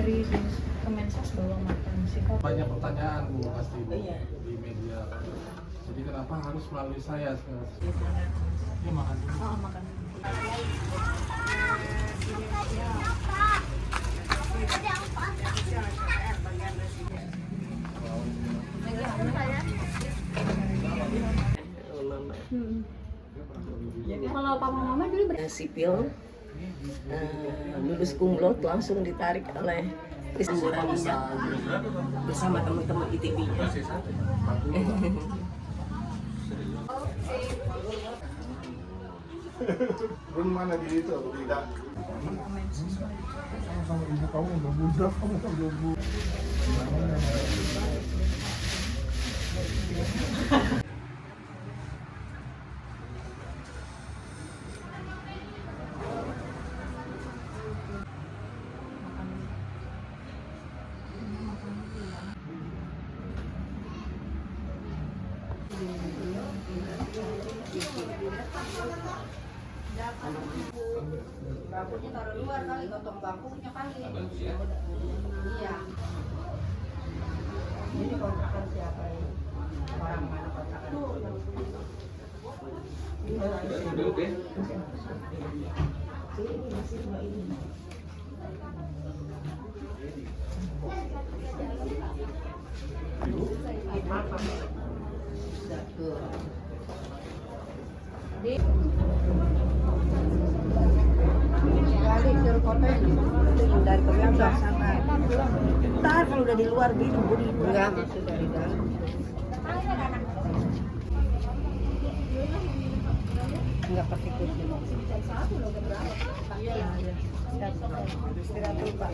dari Kemensos bahwa makan psikopat. Banyak pertanyaan Bu pasti Bu Iya. di media. Jadi kenapa harus melalui saya? Ini makan dulu. Oh, makan. Kalau papa mama dulu Sipil lulus cum laude langsung ditarik oleh Krismura Bisa bersama teman-teman ITB-nya. Run mana di itu? Tidak. Sama ibu kamu udah budak, kamu kan belum. Rambutnya taruh luar kali, gotong bangkunya kali. Iya. Ini kontrakan siapa ini? Orang mana kontrakan? Dari kota dari Kemensos sana. Ntar kalau udah di luar gitu, Budi. Enggak, masuk dari dalam. Enggak pakai kursi. Iya. Istirahat dulu Pak.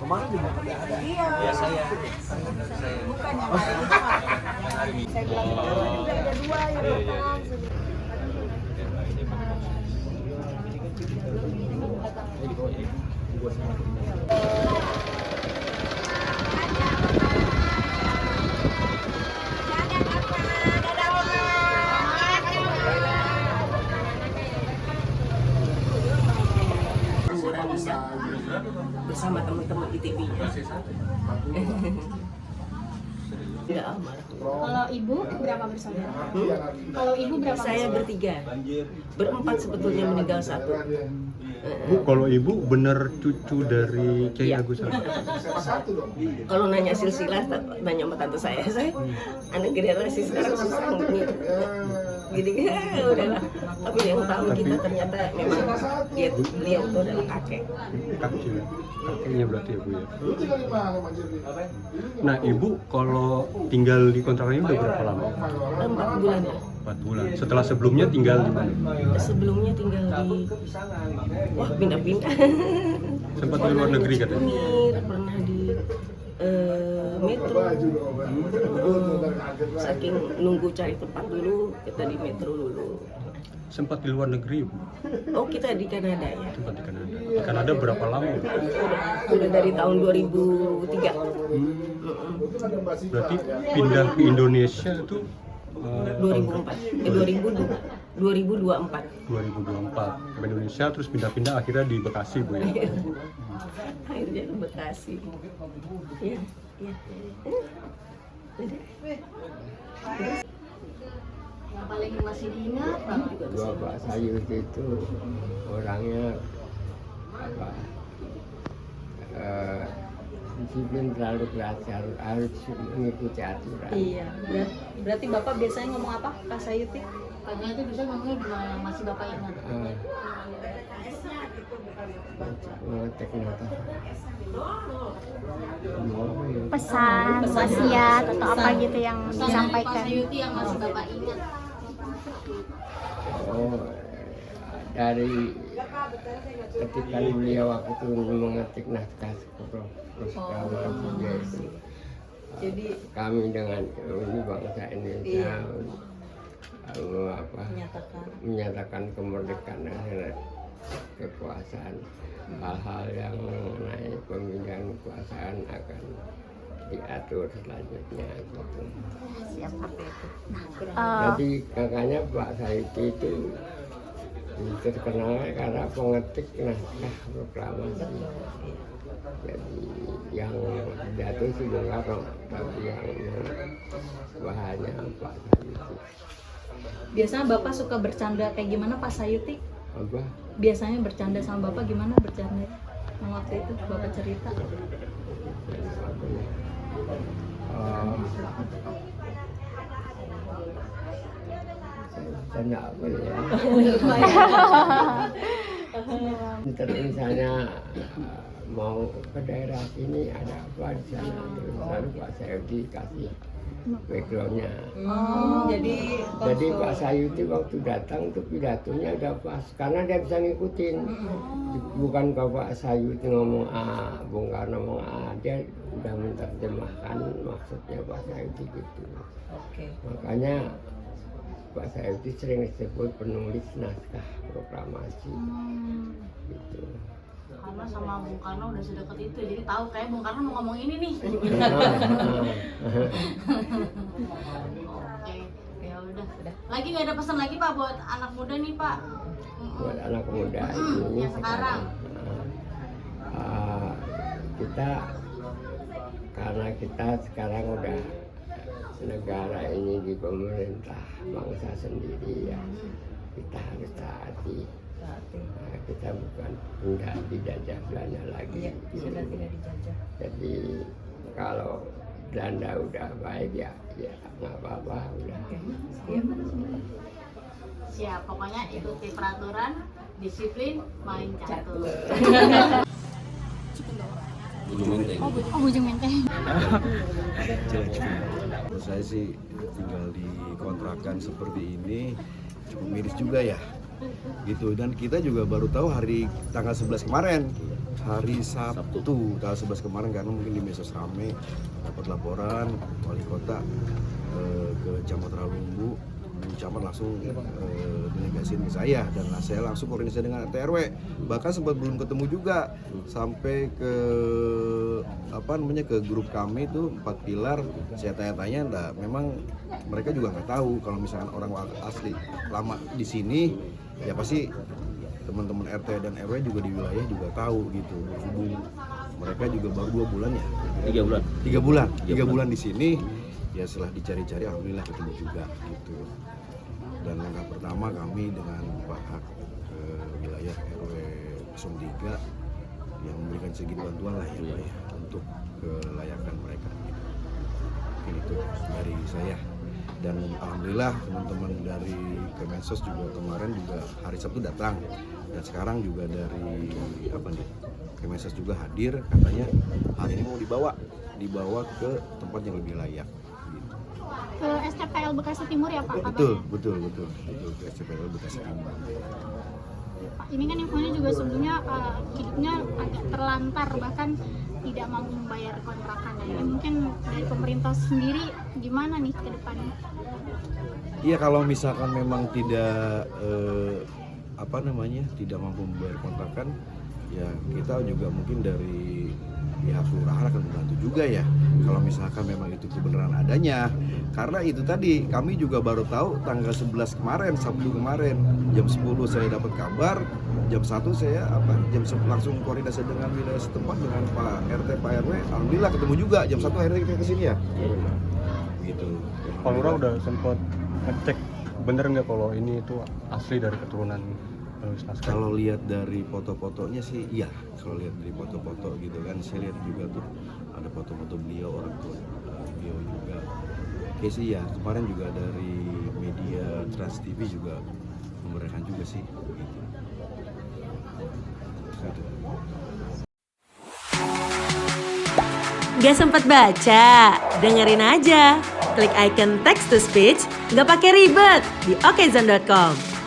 Kemarin juga ada. Iya, saya. bukan yang hari ini. Saya bilang juga ada dua yang datang. Bisa bersama teman-teman ITB-nya. Tidak aman. Kalau ibu berapa bersaudara? Kalau ibu berapa? Saya bertiga, berempat sebetulnya, meninggal satu. Bu, kalau ibu benar cucu dari Kiai Iya. Agus Salim? Kalau nanya silsilah, nanya sama tante saya anak generasi sekarang susah gitu. Gini udahlah. Tapi yang tahu kita ternyata memang beliau itu adalah kakek. Kakeknya berarti ya Bu ya. Nah ibu kalau tinggal di kontrakan ini udah berapa lama? 4 bulan ya. 4 bulan. Setelah sebelumnya tinggal di mana? Sebelumnya tinggal di, wah pindah-pindah. Sempat di luar negeri katanya? Unir, pernah di Metro. Saking nunggu cari tempat dulu, kita di Metro dulu. Sempat di luar negeri Bu? Oh, kita di Kanada ya. Sempat di Kanada. Di Kanada berapa lama Bu? Udah dari tahun 2003. Berarti pindah ke Indonesia itu 2024 ke Indonesia, terus pindah-pindah akhirnya di Bekasi Bu ya? akhirnya ke Bekasi. Iya, iya. Yang paling masih diingat Bang? Bapak Sayus itu orangnya apa, disiplin terlalu keras, harus mengikuti aturan. Iya. Berarti Bapak biasanya ngomong apa, Kak Sayuti? Karena itu bisa ngomongnya gimana yang masih Bapak ingat? Mengetik nota. Pesan, wasiat atau apa gitu yang Pesan dari Pak disampaikan. Sayuti yang masih Bapak ingat. Oh, dari ketika beliau waktu itu mengetik naskah proklamasi itu, Jadi kami dengan ini bangsa Indonesia menyatakan kemerdekaan dan kekuasaan. Hal-hal yang mengenai pemindahan kekuasaan akan diatur selanjutnya gitu. Jadi kakaknya Pak Sayuti itu terkenal karena pengetik naskah proklamasi. Jadi yang jatuh sih Bung Karno, tapi yang bahannya Pak Sayuti. biasanya Bapak suka bercanda kayak gimana Pak Sayuti? Apa? Biasanya bercanda sama Bapak gimana bercanda? Yang waktu itu Bapak cerita. Tanya apa ya? Terus misalnya mau ke daerah sini ada apa di sana, terus lalu Pak Sayuti kasih backgroundnya. Jadi Pak Sayuti waktu datang tuh pidatonya udah pas karena dia bisa ngikutin. Bukan kalau Pak Sayuti ngomong A, Bung Karno ngomong A, dia udah menerjemahkan maksudnya Pak Sayuti gitu. Makanya Pak Sayuti sering disebut penulis naskah proklamasi gitu. Karena sama Bung Karno udah sedekat itu, jadi tahu kayak Bung Karno mau ngomong ini nih. Oke, ya udah. Lagi nggak ada pesan lagi Pak buat anak muda nih Pak? Buat anak muda ini yang sekarang. Kita karena kita sekarang udah negara ini di pemerintah bangsa sendiri ya, kita harus taati. Kita bukan sudah dijajah Belanda lagi. Sudah tidak dijajah. Jadi kalau Belanda udah baik ya nggak apa-apa udah. Siap, pokoknya ikuti peraturan, disiplin, main catur. Oh, Bujung Menteng. Menurut saya sih tinggal di kontrakan seperti ini cukup miris juga ya gitu, dan kita juga baru tahu hari tanggal 11 kemarin, hari Sabtu tanggal 11 kemarin, karena mungkin di medsos rame dapat laporan wali kota ke Camat Rawalumbu, Camat langsung delegasiin ke saya, dan saya langsung koordinasi dengan RT RW, bahkan sempat belum ketemu juga sampai ke ke grup kami itu 4 pilar. Saya tanya-tanya, nah, memang mereka juga nggak tahu kalau misalkan orang asli lama di sini ya pasti teman-teman RT dan RW juga di wilayah juga tahu gitu. Hubung mereka juga baru 2 bulan ya, 3 bulan di sini ya, setelah dicari-cari alhamdulillah ketemu juga gitu. Dan langkah pertama kami dengan Pak Hak wilayah RW 03 yang memberikan sedikit bantuan lah ya Pak ya, untuk kelayakan mereka gitu. Mungkin itu dari saya. Dan alhamdulillah teman-teman dari Kemensos juga kemarin juga hari Sabtu datang, dan sekarang juga dari Kemensos juga hadir, katanya hari ini mau dibawa ke tempat yang lebih layak gitu. Ke STPL Bekasi Timur ya Pak? Betul ke STPL Bekasi Timur. Pak, ini kan infonya juga sebelumnya hidupnya agak terlantar, bahkan tidak mau membayar kontrakan. Ini mungkin dari pemerintah sendiri gimana nih ke depannya? Iya, kalau misalkan memang tidak tidak mampu membayar kontrakan, ya kita juga mungkin dari pihak kelurahan akan membantu juga ya, kalau misalkan memang itu kebenaran adanya. Karena itu tadi kami juga baru tahu tanggal 11 kemarin, Sabtu kemarin jam 10 saya dapat kabar, jam 1 saya jam 10 langsung koordinasi dengan wilayah setempat dengan Pak RT Pak RW, alhamdulillah ketemu juga jam 1 akhirnya kita kesini ya gitu. Pak Lurah udah sempat ngecek bener nggak kalau ini itu asli dari keturunan Penulis naskah. Kalau lihat dari foto-fotonya sih iya, kalau lihat dari foto-foto gitu kan, saya lihat juga tuh ada foto-foto beliau, orang tua beliau juga. Oke sih ya, kemarin juga dari media Trans TV juga memberikan juga sih gitu. Gak sempat baca? Dengerin aja. Klik icon text to speech, gak pakai ribet di okezone.com.